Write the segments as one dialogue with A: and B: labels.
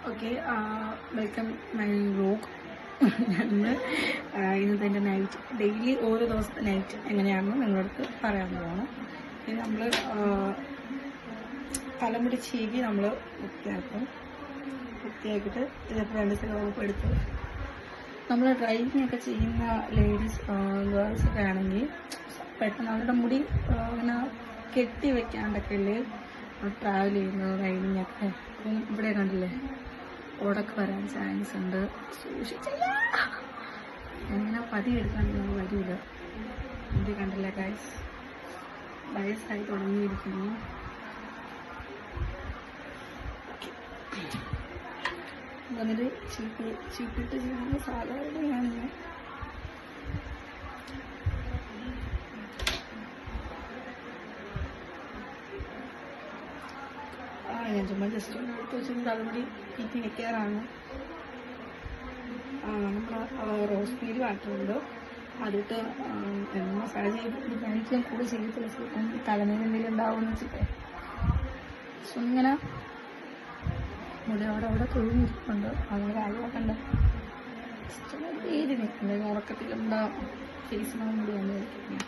A: Okay, welcome my vlog. ഇന്നത്തെ എൻ്റെ night, daily ഓരോ ദിവസത്തെ നൈറ്റ് എങ്ങനെയാണെന്ന് നിങ്ങളടുത്ത് പറയാവുന്നതാണ്. ഇത് നമ്മൾ തലമുടി ചീകി നമ്മൾ വൃത്തിയാക്കിയിട്ട് ഇതിപ്പോൾ 2 സോപ്പ് എടുത്ത് നമ്മൾ ഡ്രൈവിംഗ് ഒക്കെ ചെയ്യുന്ന ലേഡീസ് ഗേൾസൊക്കെ ആണെങ്കിൽ പെട്ടെന്ന് അവരുടെ മുടി ഇങ്ങനെ കെട്ടി വെക്കാണ്ടൊക്കെ അല്ലേ ട്രാവൽ ചെയ്യുന്നത് റൈഡിങ് ഒക്കെ. അപ്പം ഇവിടെ കണ്ടില്ലേ ഉടക്ക് വരാൻ ചാൻസ് ഉണ്ട്, സൂക്ഷിച്ചില്ല. എങ്ങനെ പതിയെടുക്കാൻ വരില്ല. ഇത് കണ്ടില്ല ഗൈസ്, വയസ്സായി തുടങ്ങിയിരിക്കുന്നു. വന്നിട്ട് ചീപ്പിട്ട് ചെയ്യുന്നത് സാധാരണയാണ്. ഞാൻ ചുമ്മാ ജസ്റ്റ് ഒന്ന് എടുത്ത് വെച്ച് തലമുടി തീറ്റി വെക്കാറാണ്. നമ്മൾ റോസ്മേരി വാട്ടറുണ്ട്, അതിട്ട് മസാജ് ചെയ്തിട്ട് ഞാൻ കൂടെ ചെയ്തിട്ടില്ല. തലമുടി എന്തെങ്കിലും ഉണ്ടാവുമെന്ന് വെച്ചിട്ടേ ഇങ്ങനെ മുടി അവിടെ തൊഴിഞ്ഞിരിക്കുന്നുണ്ട്. അങ്ങനെ കാര്യമാക്കണ്ട, പേര് നിൽക്കുന്നത് ഉറക്കത്തിലെന്താ ഫേസിനാ മുടി വന്നിരിക്കുന്നത്.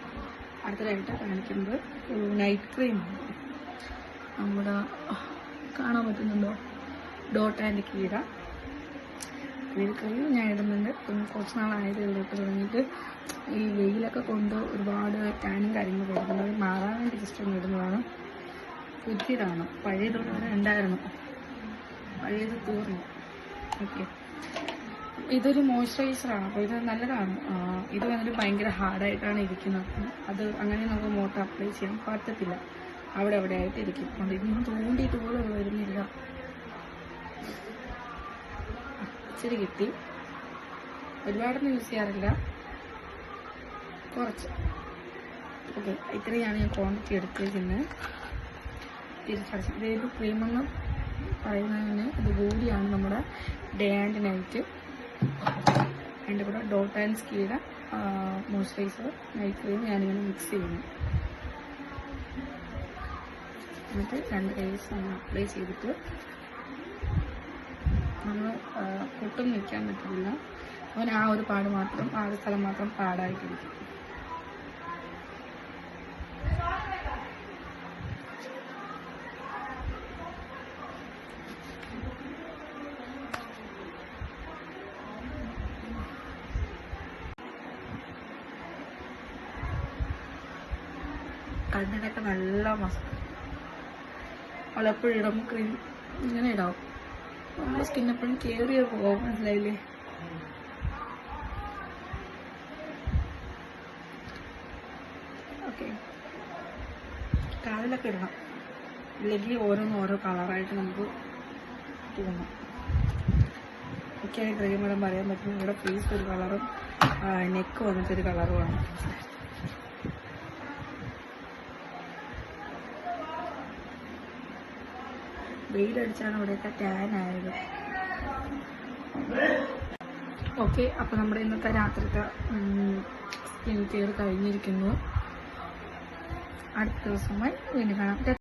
A: അടുത്തതായിട്ട് കാണിക്കുന്നത് നൈറ്റ് ക്രീമാണ്. നമ്മുടെ കാണാൻ പറ്റുന്നുണ്ടോ, ഡോട്ട് ആൻഡ് കീട ക്രീം ഞാൻ ഇടുന്നുണ്ട്. കുറച്ച് നാളായത് ഇട്ട് തുടങ്ങിയിട്ട് ഈ വെയിലൊക്കെ കൊണ്ട് ഒരുപാട് ടാനും കാര്യങ്ങളൊക്കെ കൊടുക്കുന്നത് മാറാൻ വേണ്ടി ജസ്റ്റ് ഒന്ന് ഇടുന്നതാണ്. പുതിയതാണ്, പഴയതുപോലെ ഉണ്ടായിരുന്നു, പഴയത് തീർന്നു. ഓക്കെ, ഇതൊരു മോയ്സ്ചറൈസറാണ്, അപ്പോൾ ഇത് നല്ലതാണ്. ഇത് വന്നിട്ട് ഭയങ്കര ഹാർഡായിട്ടാണ് ഇരിക്കുന്നത്. അത് അങ്ങനെ നമുക്ക് മുഖത്ത് അപ്ലൈ ചെയ്യാൻ പറ്റത്തില്ല, അവിടെ ആയിട്ട് ഇരിക്കും. അതുകൊണ്ട് ഇതൊന്നും തോണ്ടിയിട്ട് പോലും വരുന്നില്ല. ഇച്ചിരി കിട്ടി, ഒരുപാടൊന്നും യൂസ് ചെയ്യാറില്ല, കുറച്ച്. ഓക്കെ, ഇത്രയാണ് ഞാൻ ക്വാണ്ടിറ്റി എടുത്തിരിക്കുന്നത്. തിരിച്ചടച്ച് ഇതേത് ക്രീമെന്ന് പറയുന്നതിന് ഇത് കൂടിയാണ് നമ്മുടെ ഡേ ആൻഡ് നൈറ്റ്. അതിൻ്റെ കൂടെ ഡോട്ട് ആൻഡ് സ്കീയുടെ മോയ്സ്ചറൈസർ നൈറ്റ് ക്രീം ഞാനിങ്ങനെ മിക്സ് ചെയ്യുന്നു. എന്നിട്ട് 2 ഡേയ്സ് നമ്മൾ അപ്ലൈ ചെയ്തിട്ട് നമ്മൾ ഒട്ടും നിൽക്കാൻ പറ്റില്ല. അവൻ ആ ഒരു പാട് മാത്രം, ആ ഒരു സ്ഥലം മാത്രം പാടായിട്ടിരിക്കും. കണ്ണിനൊക്കെ നല്ല മസാല പലപ്പോഴും ഇടും. ക്രീം ഇങ്ങനെ ഇടാവും, നമ്മുടെ സ്കിൻ എപ്പോഴും കെയർ ചെയ്ത് പോകും, മനസ്സിലായില്ലേ? ഓക്കെ, കാലിലൊക്കെ ഇടണം, ഇല്ലെങ്കിൽ ഓരോ കളറായിട്ട് നമുക്ക് തോന്നും. എനിക്ക് ആ ക്രീം ഇടാൻ പറയാൻ പറ്റും. ഇവിടെ ഫേസ് ഒരു കളറും നെക്ക് വന്നിട്ടൊരു കളറുമാണ്. വെയിലടിച്ചാണ് ഇവിടെയൊക്കെ ടാൻ ആയത്. ഓക്കെ, അപ്പോൾ നമ്മുടെ ഇന്നത്തെ രാത്രിത്തെ സ്കിൻ കെയർ കഴിഞ്ഞിരിക്കുന്നു. അടുത്ത ദിവസമായി വീണ്ടും കാണാം.